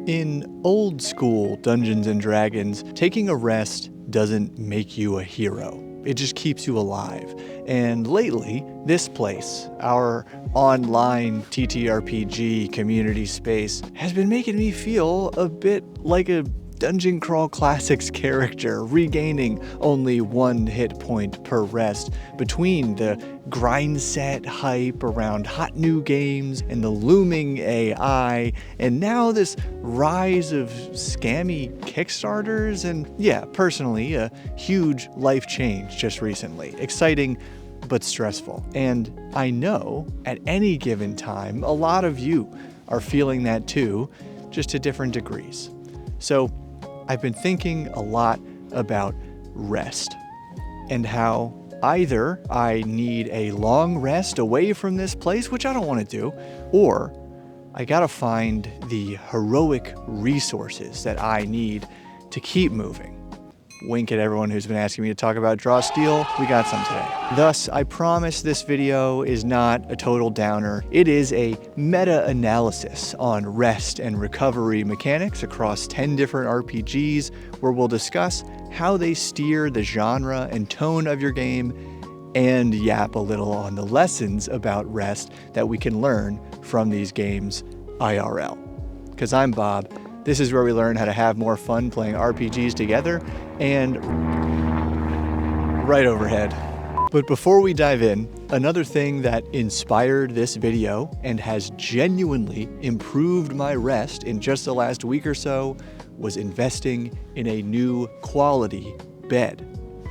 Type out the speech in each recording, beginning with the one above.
In old school Dungeons & Dragons, taking a rest doesn't make you a hero. It just keeps you alive. And lately, this place, our online TTRPG community space, has been making me feel a bit like a Dungeon Crawl Classics character, regaining only 1 hit point per rest between the grind set hype around hot new games and the looming AI, and now this rise of scammy Kickstarters, and yeah, personally, a huge life change just recently. Exciting, but stressful. And I know at any given time, a lot of you are feeling that too, just to different degrees. So I've been thinking a lot about rest and how either I need a long rest away from this place, which I don't want to do, or I gotta find the heroic resources that I need to keep moving. Wink at everyone who's been asking me to talk about Draw Steel, we got some today. Thus, I promise this video is not a total downer. It is a meta-analysis on rest and recovery mechanics across 10 different RPGs, where we'll discuss how they steer the genre and tone of your game, and yap a little on the lessons about rest that we can learn from these games IRL. Because I'm Bob. This is where we learn how to have more fun playing RPGs together, and right overhead. But before we dive in, another thing that inspired this video and has genuinely improved my rest in just the last week or so was investing in a new quality bed.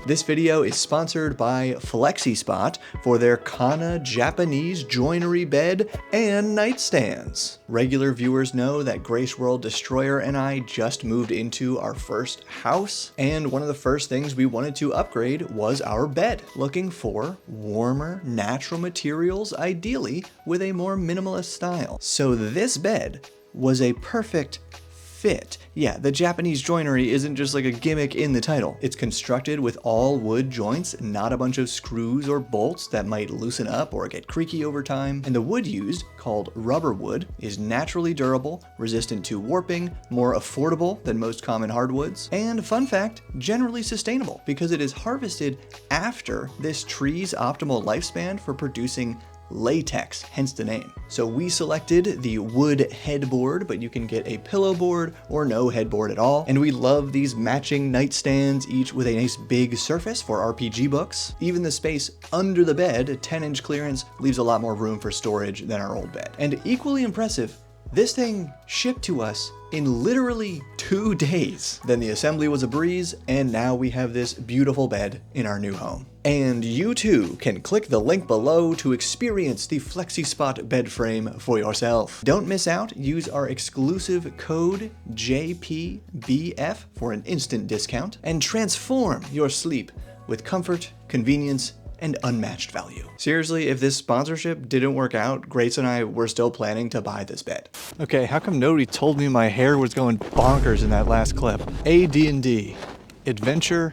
This video is sponsored by FlexiSpot for their Kana Japanese joinery bed and nightstands. Regular viewers know that Grace World Destroyer and I just moved into our first house, and one of the first things we wanted to upgrade was our bed, looking for warmer, natural materials, ideally with a more minimalist style. So this bed was a perfect fit. Yeah, the Japanese joinery isn't just like a gimmick in the title. It's constructed with all wood joints, not a bunch of screws or bolts that might loosen up or get creaky over time. And the wood used, called rubber wood, is naturally durable, resistant to warping, more affordable than most common hardwoods, and fun fact, generally sustainable because it is harvested after this tree's optimal lifespan for producing latex, hence the name. So we selected the wood headboard, but you can get a pillow board or no headboard at all. And we love these matching nightstands, each with a nice big surface for RPG books. Even the space under the bed, a 10-inch clearance, leaves a lot more room for storage than our old bed. And equally impressive, this thing shipped to us in literally 2 days. Then the assembly was a breeze, and now we have this beautiful bed in our new home. And you too can click the link below to experience the FlexiSpot bed frame for yourself. Don't miss out, use our exclusive code JPBF for an instant discount, and transform your sleep with comfort, convenience, and unmatched value. Seriously, if this sponsorship didn't work out, Grace and I were still planning to buy this bed. Okay, how come nobody told me my hair was going bonkers in that last clip? AD&D. Adventure,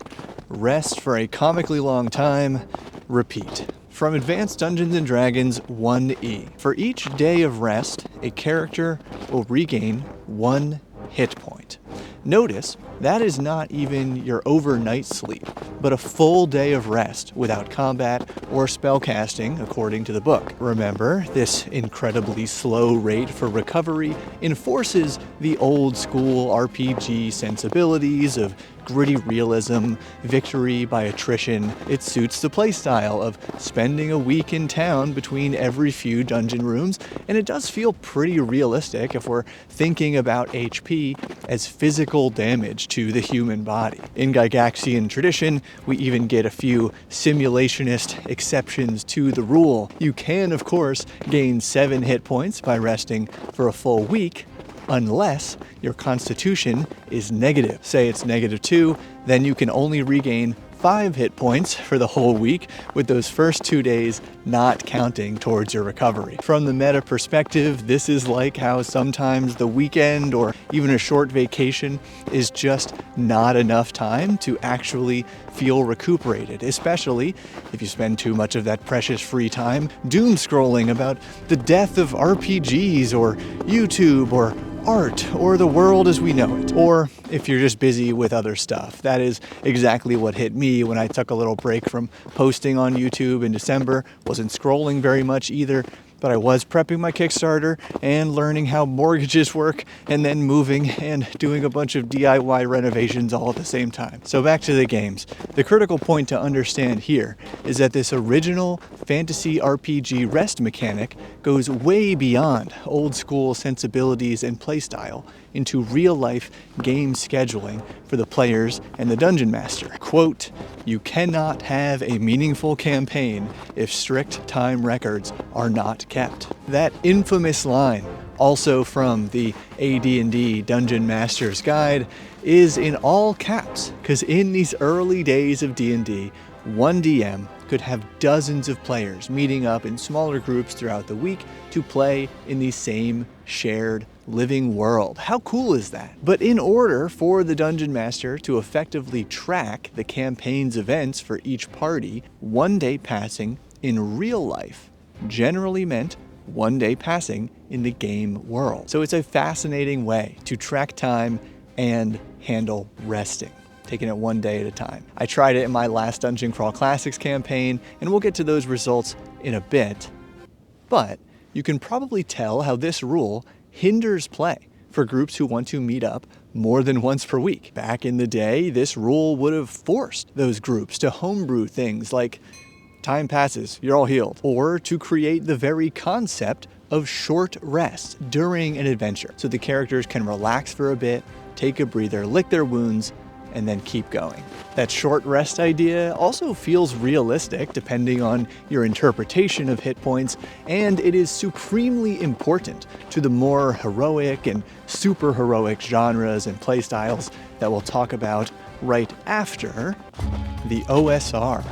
rest for a comically long time, repeat. From Advanced Dungeons & Dragons 1E. For each day of rest, a character will regain 1 hit point. Notice, that is not even your overnight sleep, but a full day of rest without combat or spellcasting, according to the book. Remember, this incredibly slow rate for recovery enforces the old school RPG sensibilities of gritty realism, victory by attrition. It suits the playstyle of spending a week in town between every few dungeon rooms, and it does feel pretty realistic if we're thinking about HP as physical damage to the human body. In Gygaxian tradition, we even get a few simulationist exceptions to the rule. You can, of course, gain 7 hit points by resting for a full week, unless your constitution is negative. Say it's -2, then you can only regain 5 hit points for the whole week, with those first 2 days not counting towards your recovery. From the meta perspective, this is like how sometimes the weekend or even a short vacation is just not enough time to actually feel recuperated, especially if you spend too much of that precious free time doom scrolling about the death of RPGs or YouTube or art or the world as we know it. Or if you're just busy with other stuff. That is exactly what hit me when I took a little break from posting on YouTube in December. Wasn't scrolling very much either, but I was prepping my Kickstarter and learning how mortgages work and then moving and doing a bunch of DIY renovations all at the same time. So back to the games. The critical point to understand here is that this original fantasy RPG rest mechanic goes way beyond old school sensibilities and playstyle into real-life game scheduling for the players and the Dungeon Master. Quote, "You cannot have a meaningful campaign if strict time records are not kept." That infamous line, also from the AD&D Dungeon Master's Guide, is in all caps, because in these early days of D&D, one DM could have dozens of players meeting up in smaller groups throughout the week to play in the same shared living world. How cool is that? But in order for the Dungeon Master to effectively track the campaign's events for each party, one day passing in real life generally meant one day passing in the game world. So it's a fascinating way to track time and handle resting, taking it one day at a time. I tried it in my last Dungeon Crawl Classics campaign, and we'll get to those results in a bit. But you can probably tell how this rule hinders play for groups who want to meet up more than once per week. Back in the day, this rule would have forced those groups to homebrew things like time passes, you're all healed, or to create the very concept of short rest during an adventure so the characters can relax for a bit, take a breather, lick their wounds, and then keep going. That short rest idea also feels realistic depending on your interpretation of hit points, and it is supremely important to the more heroic and super heroic genres and playstyles that we'll talk about right after the OSR.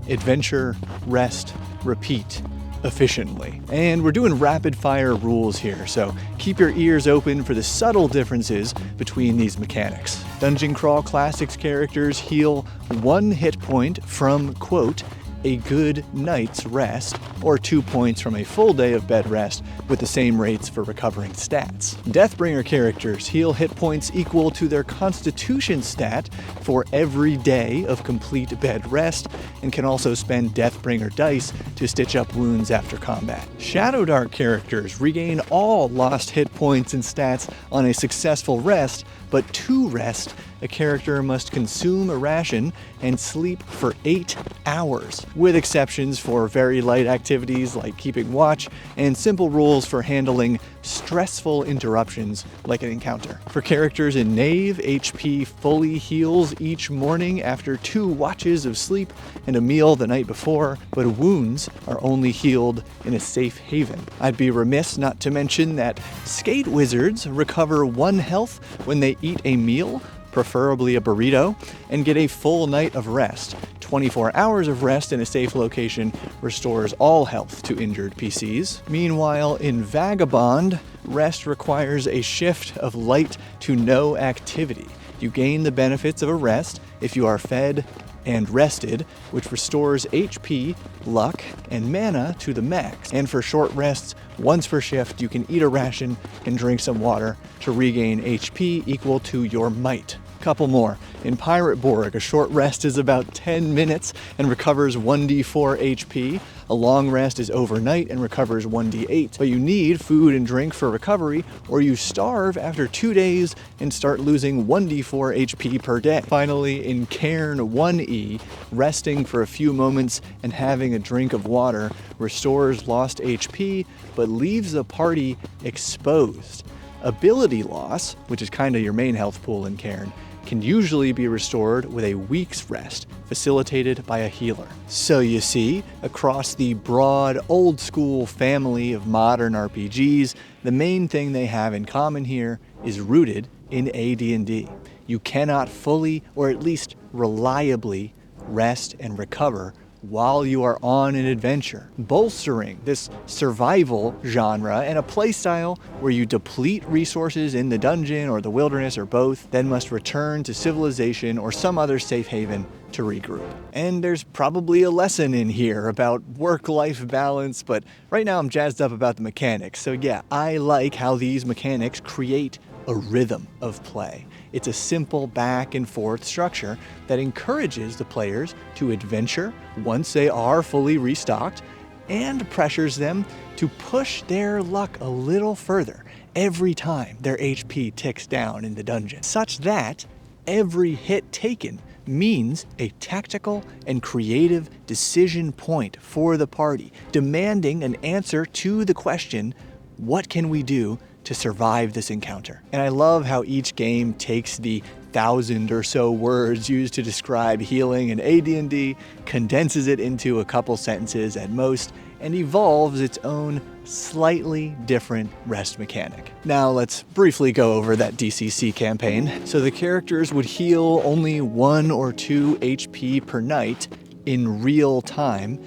Adventure, rest, repeat efficiently. And we're doing rapid fire rules here, so keep your ears open for the subtle differences between these mechanics. Dungeon Crawl Classics characters heal 1 hit point from, quote, a good night's rest, or 2 points from a full day of bed rest, with the same rates for recovering stats. Deathbringer characters heal hit points equal to their Constitution stat for every day of complete bed rest, and can also spend Deathbringer dice to stitch up wounds after combat. Shadowdark characters regain all lost hit points and stats on a successful rest, but to rest, a character must consume a ration and sleep for 8 hours, with exceptions for very light activities like keeping watch and simple rules for handling stressful interruptions like an encounter. For characters in Knave, HP fully heals each morning after 2 watches of sleep and a meal the night before, but wounds are only healed in a safe haven. I'd be remiss not to mention that skate wizards recover 1 health when they eat a meal, preferably a burrito, and get a full night of rest. 24 hours of rest in a safe location restores all health to injured PCs. Meanwhile, in Vagabond, rest requires a shift of light to no activity. You gain the benefits of a rest if you are fed and rested, which restores HP, luck, and mana to the max. And for short rests, once per shift, you can eat a ration and drink some water to regain HP equal to your might. Couple more. In Pirate Borg, a short rest is about 10 minutes and recovers 1d4 HP. A long rest is overnight and recovers 1d8. But you need food and drink for recovery, or you starve after 2 days and start losing 1d4 HP per day. Finally, in Cairn 1e, resting for a few moments and having a drink of water restores lost HP, but leaves the party exposed. Ability loss, which is kind of your main health pool in Cairn, can usually be restored with a week's rest, facilitated by a healer. So you see, across the broad, old-school family of modern RPGs, the main thing they have in common here is rooted in AD&D. You cannot fully, or at least reliably, rest and recover while you are on an adventure, bolstering this survival genre and a playstyle where you deplete resources in the dungeon or the wilderness or both, then must return to civilization or some other safe haven to regroup. And there's probably a lesson in here about work-life balance, but right now I'm jazzed up about the mechanics. So yeah, I like how these mechanics create a rhythm of play. It's a simple back and forth structure that encourages the players to adventure once they are fully restocked and pressures them to push their luck a little further every time their HP ticks down in the dungeon, such that every hit taken means a tactical and creative decision point for the party, demanding an answer to the question, what can we do to survive this encounter? And I love how each game takes the 1,000 or so words used to describe healing in AD&D, condenses it into a couple sentences at most, and evolves its own slightly different rest mechanic. Now let's briefly go over that DCC campaign. So the characters would heal only 1 or 2 HP per night in real time,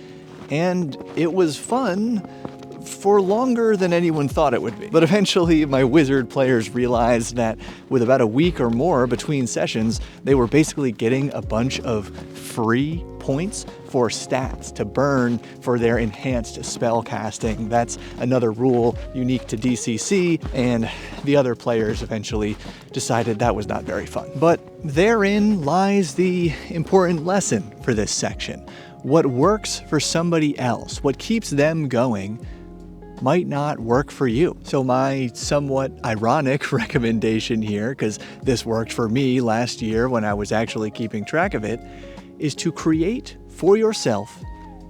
and it was fun for longer than anyone thought it would be. But eventually my wizard players realized that with about a week or more between sessions, they were basically getting a bunch of free points for stats to burn for their enhanced spell casting. That's another rule unique to DCC, and the other players eventually decided that was not very fun. But therein lies the important lesson for this section. What works for somebody else, what keeps them going, might not work for you. So my somewhat ironic recommendation here, because this worked for me last year when I was actually keeping track of it, is to create for yourself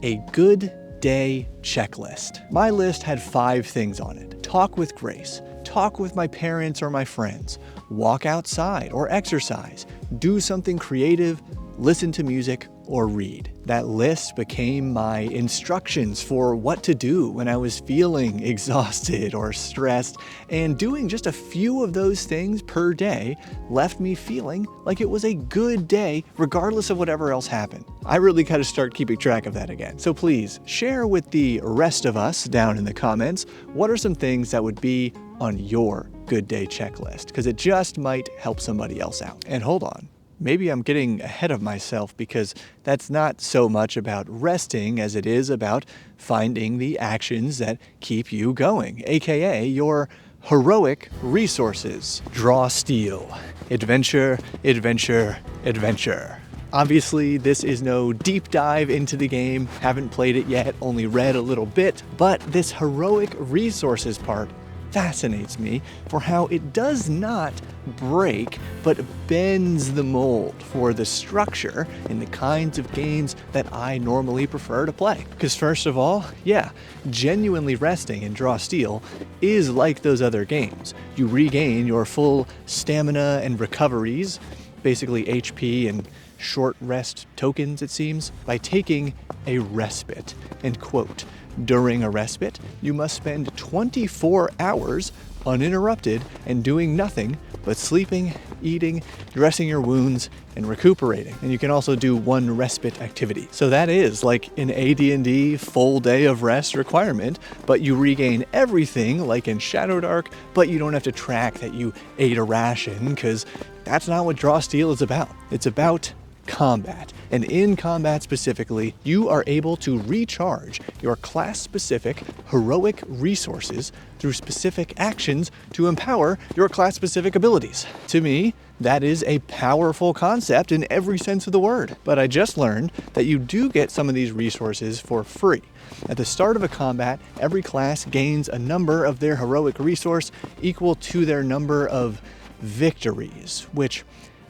a good day checklist. My list had 5 things on it. Talk with Grace, talk with my parents or my friends, walk outside or exercise, do something creative, listen to music, or read. That list became my instructions for what to do when I was feeling exhausted or stressed, and doing just a few of those things per day left me feeling like it was a good day regardless of whatever else happened. I really gotta start keeping track of that again. So please share with the rest of us down in the comments, what are some things that would be on your good day checklist? Because it just might help somebody else out. And hold on. Maybe I'm getting ahead of myself, because that's not so much about resting as it is about finding the actions that keep you going, aka your heroic resources. Draw steel. Adventure, adventure, adventure. Obviously, this is no deep dive into the game, haven't played it yet, only read a little bit, but this heroic resources part fascinates me for how it does not break, but bends the mold for the structure in the kinds of games that I normally prefer to play. Because first of all, yeah, genuinely resting in Draw Steel is like those other games. You regain your full stamina and recoveries, basically HP and short rest tokens, it seems, by taking a respite. And quote, during a respite, you must spend 24 hours uninterrupted and doing nothing but sleeping, eating, dressing your wounds, and recuperating. And you can also do 1 respite activity. So that is like an AD&D full day of rest requirement, but you regain everything like in Shadowdark, but you don't have to track that you ate a ration, because that's not what Draw Steel is about. It's about combat. And in combat specifically, you are able to recharge your class-specific heroic resources through specific actions to empower your class-specific abilities. To me, that is a powerful concept in every sense of the word. But I just learned that you do get some of these resources for free. At the start of a combat, every class gains a number of their heroic resource equal to their number of victories, which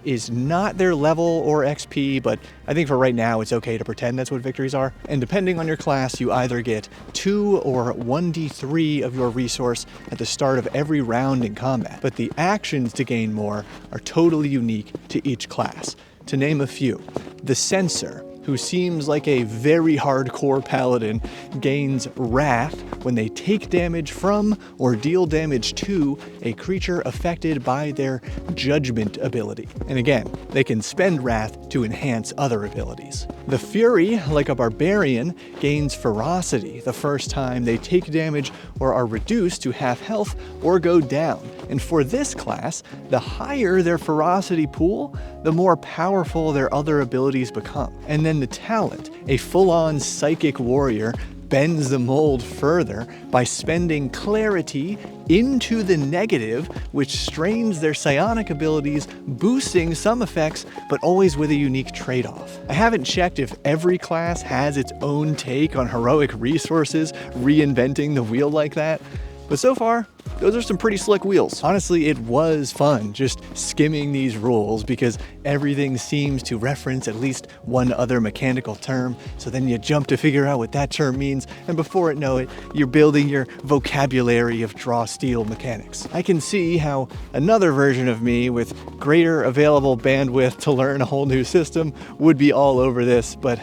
is not their level or XP, but I think for right now it's okay to pretend that's what victories are. And depending on your class, you either get 2 or 1d3 of your resource at the start of every round in combat. But the actions to gain more are totally unique to each class. To name a few, the Censor, who seems like a very hardcore paladin, gains Wrath when they take damage from or deal damage to a creature affected by their Judgment ability. And again, they can spend Wrath to enhance other abilities. The Fury, like a barbarian, gains Ferocity the first time they take damage or are reduced to half health or go down. And for this class, the higher their Ferocity pool, the more powerful their other abilities become. And then the Talent, a full-on psychic warrior, bends the mold further by spending clarity into the negative, which strains their psionic abilities, boosting some effects, but always with a unique trade-off. I haven't checked if every class has its own take on heroic resources, reinventing the wheel like that, but so far, those are some pretty slick wheels. Honestly, it was fun just skimming these rules because everything seems to reference at least one other mechanical term, so then you jump to figure out what that term means, and before it know it, you're building your vocabulary of draw steel mechanics. I can see how another version of me with greater available bandwidth to learn a whole new system would be all over this, but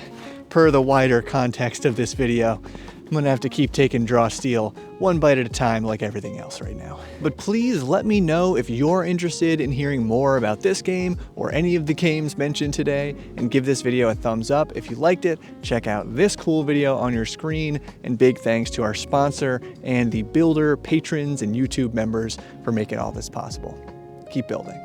per the wider context of this video, I'm gonna have to keep taking draw steel one bite at a time like everything else right now. But please let me know if you're interested in hearing more about this game or any of the games mentioned today, and give this video a thumbs up. If you liked it, check out this cool video on your screen, and big thanks to our sponsor and the builder, patrons, and YouTube members for making all this possible. Keep building.